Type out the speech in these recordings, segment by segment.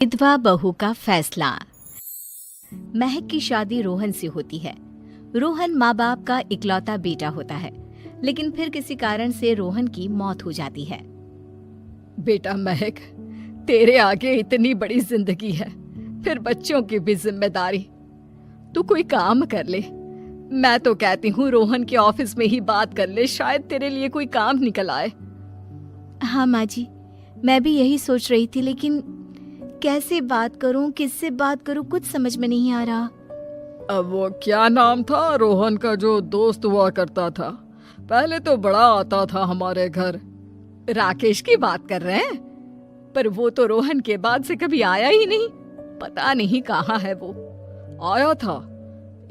विधवा बहू का फैसला। महक की शादी रोहन से होती है। रोहन माँ बाप का इकलौता बेटा होता है, लेकिन फिर किसी कारण से रोहन की मौत हो जाती है। बेटा महक, तेरे आगे इतनी बड़ी जिंदगी है, फिर बच्चों की भी जिम्मेदारी। तू कोई काम कर ले। मैं तो कहती हूँ रोहन के ऑफिस में ही बात कर ले, शायद तेरे लिए कोई काम निकल आए। हाँ माँ जी, मैं भी यही सोच रही थी, लेकिन कैसे बात करूं, किससे बात करूं, कुछ समझ में नहीं आ रहा। अब वो क्या नाम था रोहन का जो दोस्त हुआ करता था, पहले तो बड़ा आता था हमारे घर। राकेश की बात कर रहे हैं? पर वो तो रोहन के बाद से कभी आया ही नहीं, पता नहीं कहाँ है वो। आया था,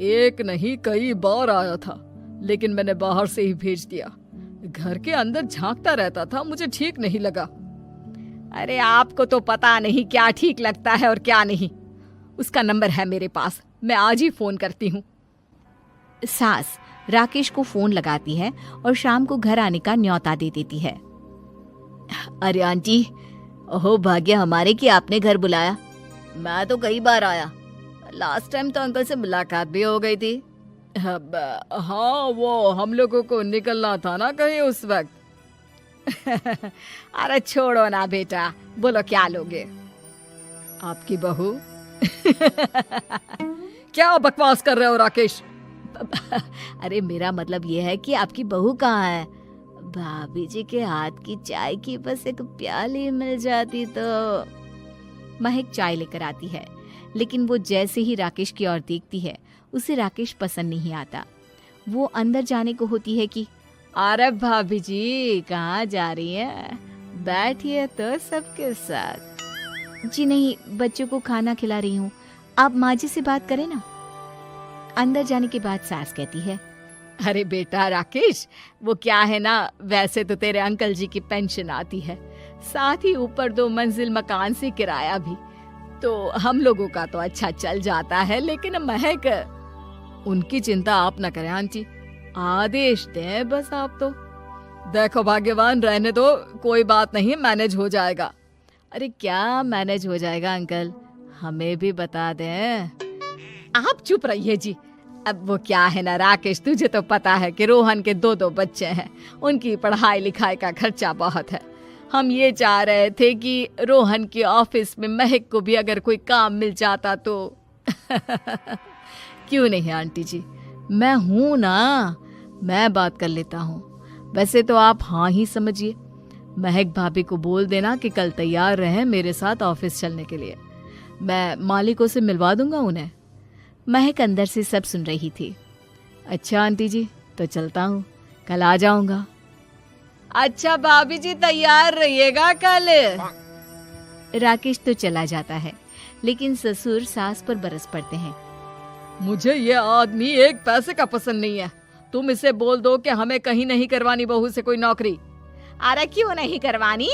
एक नहीं कई बार आया था, लेकिन मैंने बाहर से ही भेज दिया। घर के अंदर झांकता रहता था, मुझे ठीक नहीं लगा। अरे आपको तो पता नहीं क्या ठीक लगता है और क्या नहीं। उसका नंबर है मेरे पास, मैं आज ही फोन करती हूँ। सास राकेश को फोन लगाती है और शाम को घर आने का न्योता दे देती है। अरे आंटी, ओहो भाग्य हमारे कि आपने घर बुलाया। मैं तो कई बार आया, लास्ट टाइम तो अंकल से मुलाकात भी हो गई थी। हाँ, वो हम लोगों को निकलना था ना कहीं उस वक्त। अरे छोड़ो ना बेटा, बोलो क्या लोगे? आपकी बहू। क्या बकवास कर रहे हो राकेश? अरे मेरा मतलब ये है कि आपकी बहू कहाँ है? भाभी जी के हाथ की चाय की बस एक प्याली मिल जाती तो। महक चाय लेकर आती है, लेकिन वो जैसे ही राकेश की ओर देखती है, उसे राकेश पसंद नहीं आता। वो अंदर जाने को होती है कि अरे भाभी जी कहाँ जा रही है? बैठिए तो सबके साथ। जी नहीं, बच्चों को खाना खिला रही हूँ, आप माँ जी से बात करें ना। अंदर जाने के बाद सास कहती है, अरे बेटा राकेश, वो क्या है ना, वैसे तो तेरे अंकल जी की पेंशन आती है, साथ ही ऊपर 2 मंजिल मकान से किराया भी, तो हम लोगों का तो अच्छा चल जाता है। लेकिन महक, उनकी चिंता आप न करें आंटी, आदेश दें बस आप तो। देखो भाग्यवान, रहने दो, कोई बात नहीं, मैनेज हो जाएगा। अरे क्या मैनेज हो जाएगा अंकल, हमें भी बता दें। आप चुप रहिए जी। अब वो क्या है ना राकेश, तुझे तो पता है कि रोहन के 2 बच्चे हैं, उनकी पढ़ाई लिखाई का खर्चा बहुत है। हम ये चाह रहे थे कि रोहन के ऑफिस में महक को भी अगर कोई काम मिल जाता तो। क्यों नहीं आंटी जी, मैं हूं ना, मैं बात कर लेता हूँ। वैसे तो आप हाँ ही समझिए। महक भाभी को बोल देना कि कल तैयार रहें मेरे साथ ऑफिस चलने के लिए। मैं मालिकों से मिलवा दूंगा उन्हें। महक अंदर से सब सुन रही थी। अच्छा आंटी जी, तो चलता हूँ, कल आ जाऊंगा। अच्छा भाभी जी, तैयार रहिएगा कल। राकेश तो चला जाता है, लेकिन ससुर सास पर बरस पड़ते हैं। मुझे ये आदमी एक पैसे का पसंद नहीं है। तुम इसे बोल दो कि हमें कहीं नहीं करवानी बहू से कोई नौकरी। अरे क्यों नहीं करवानी?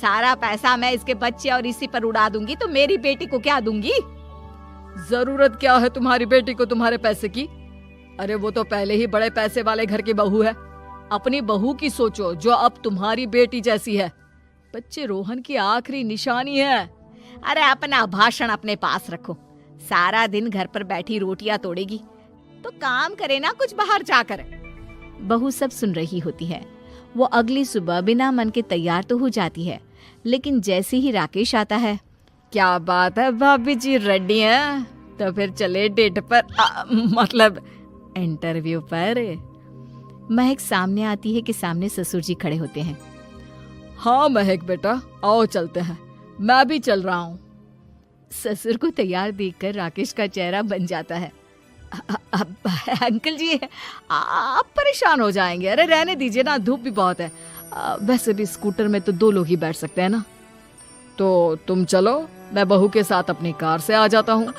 सारा पैसा मैं इसके बच्चे और इसी पर उड़ा दूंगी, तो मेरी बेटी को क्या दूंगी? जरूरत क्या है तुम्हारी बेटी को तुम्हारे पैसे की? अरे वो तो पहले ही बड़े पैसे वाले घर की बहू है। अपनी बहू की सोचो जो अब तुम्हारी बेटी जैसी है। बच्चे रोहन की आखिरी निशानी है। अरे अपना भाषण अपने पास रखो। सारा दिन घर पर बैठी रोटियां तोड़ेगी, तो काम करे ना कुछ बाहर जाकर। बहू सब सुन रही होती है। वो अगली सुबह बिना मन के तैयार तो हो जाती है, लेकिन जैसे ही राकेश आता है, क्या बात है भाभी जी, रेडी हैं? तो फिर चले डेट पर, मतलब इंटरव्यू पर। महक सामने आती है कि सामने ससुर जी खड़े होते हैं। हाँ महक बेटा, आओ चलते हैं, मैं भी चल रहा हूँ। ससुर को तैयार देखकर राकेश का चेहरा बन जाता है। अंकल जी, आप परेशान हो जाएंगे। अरे रहने दीजिए ना, धूप भी बहुत है। वैसे भी स्कूटर में तो 2 लोग ही बैठ सकते हैं ना। तो तुम चलो, मैं बहू के साथ अपनी कार से आ जाता हूँ।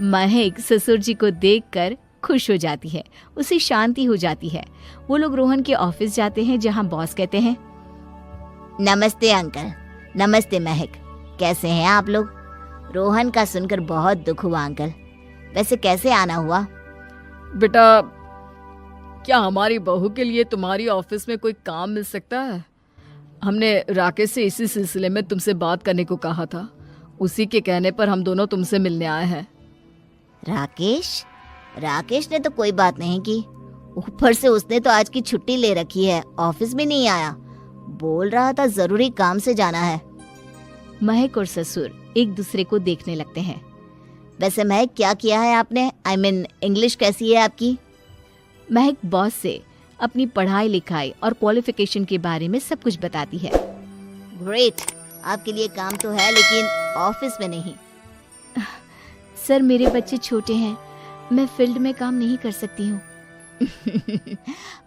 महक ससुर जी को देखकर खुश हो जाती है, उसे शांति हो जाती है। वो लोग रोहन के ऑफिस जाते हैं, जहाँ बॉस कहते हैं, नमस्ते अंकल। नमस्ते महक, कैसे हैं आप लोग? रोहन का सुनकर बहुत दुख हुआ अंकल। वैसे कैसे आना हुआ? बेटा, क्या हमारी बहू के लिए तुम्हारी ऑफिस में कोई काम मिल सकता है? हमने राकेश से इसी सिलसिले में तुमसे बात करने को कहा था। उसी के कहने पर हम दोनों तुमसे मिलने आए हैं। राकेश ने तो कोई बात नहीं की, ऊपर से उसने तो आज की छुट्टी ले रखी है, ऑफिस भी नहीं आया। बोल रहा था जरूरी काम से जाना है। महक और ससुर एक दूसरे को देखने लगते हैं। वैसे महक, क्या किया है आपने? I mean, इंग्लिश कैसी है आपकी? महक बॉस से अपनी पढ़ाई लिखाई और क्वालिफिकेशन के बारे में सब कुछ बताती है। ग्रेट, आपके लिए काम तो है लेकिन ऑफिस में नहीं। सर, मेरे बच्चे छोटे हैं, मैं फील्ड में काम नहीं कर सकती हूँ।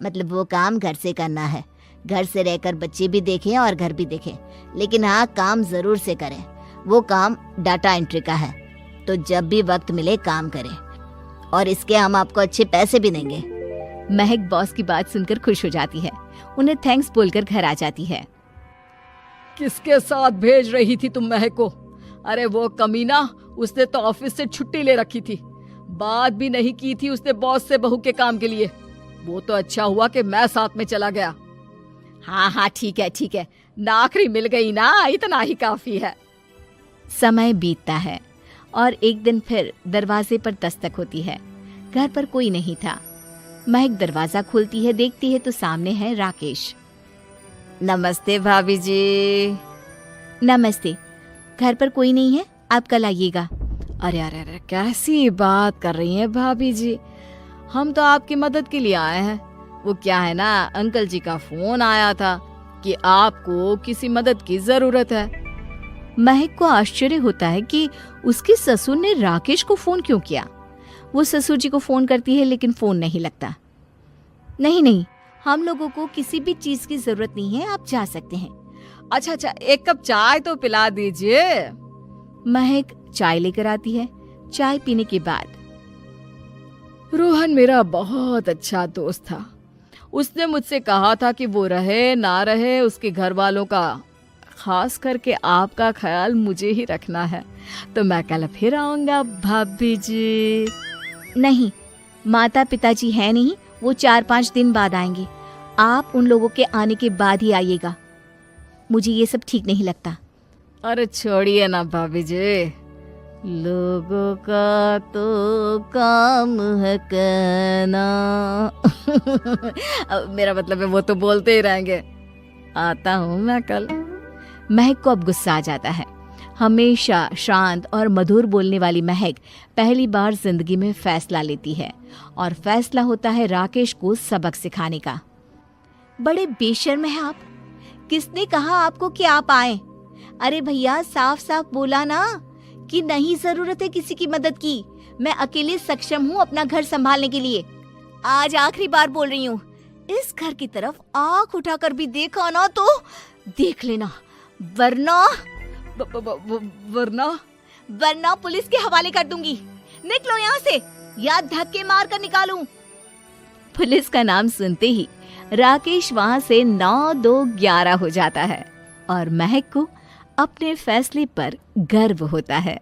मतलब वो काम घर से करना है, घर से रहकर बच्चे भी देखें और घर भी देखें, लेकिन हाँ, काम जरूर से करें। वो काम डाटा एंट्री का है, तो जब भी वक्त मिले काम करें, और इसके हम आपको अच्छे पैसे भी देंगे। महक बॉस की बात सुनकर खुश हो जाती है, उन्हें थैंक्स बोलकर घर आ जाती है। किसके साथ भेज रही थी तुम महक को? अरे वो कमीना, उसने तो ऑफिस से छुट्टी ले रखी थी, बात भी नहीं की थी उसने बॉस से बहू के काम के लिए। वो तो अच्छा हुआ कि मैं साथ में चला गया। हाँ, ठीक है, नौकरी मिल गई ना, इतना ही काफी है। समय बीतता है और एक दिन फिर दरवाजे पर दस्तक होती है। घर पर कोई नहीं था। महक दरवाजा खोलती है, देखती है तो सामने है राकेश। नमस्ते भाभी जी। नमस्ते, घर पर कोई नहीं है, आप कल आइएगा। अरे, कैसी बात कर रही हैं भाभी जी, हम तो आपकी मदद के लिए आए हैं। वो क्या है ना, अंकल जी का फोन आया था कि आपको किसी मदद की जरूरत है। महक को आश्चर्य होता है कि उसके ससुर ने राकेश को फोन क्यों किया। वो ससुर जी को फोन करती है लेकिन फोन नहीं लगता। नहीं, हम लोगों को किसी भी चीज की जरूरत नहीं है, आप जा सकते हैं। अच्छा, एक कप चाय तो पिला दीजिए। महक चाय लेकर आती है। चाय पीने के बाद, रोहन मेरा बहुत अच्छा दोस्त था। उसने मुझसे कहा था कि वो रहे ना रहे, उसके घर वालों का, खास करके आपका ख्याल मुझे ही रखना है। तो मैं कल फिर आऊंगा भाभी जी। नहीं, माता पिताजी है नहीं, वो 4-5 दिन बाद आएंगे। आप उन लोगों के आने के बाद ही आइएगा। मुझे ये सब ठीक नहीं लगता। अरे छोड़िए ना भाभी जी, लोगों का तो काम है कहना। मेरा मतलब है वो तो बोलते ही रहेंगे। आता हूँ मैं कल। महक को अब गुस्सा आ जाता है। हमेशा शांत और मधुर बोलने वाली महक पहली बार जिंदगी में फैसला लेती है, और फैसला होता है राकेश को सबक सिखाने का। बड़े बेशर्म हैं आप। किसने कहा आपको कि आप आए? अरे भैया, साफ साफ बोला ना कि नहीं जरूरत है किसी की मदद की। मैं अकेले सक्षम हूँ अपना घर संभालने के लिए। आज आखिरी बार बोल रही हूँ, इस घर की तरफ आंख उठाकर भी देखा ना तो देख लेना, वरना पुलिस के हवाले कर दूंगी। निकलो यहाँ से, या धक्के मार कर निकालूं। पुलिस का नाम सुनते ही राकेश वहां से 9-2-11 हो जाता है, और महक को अपने फैसले पर गर्व होता है।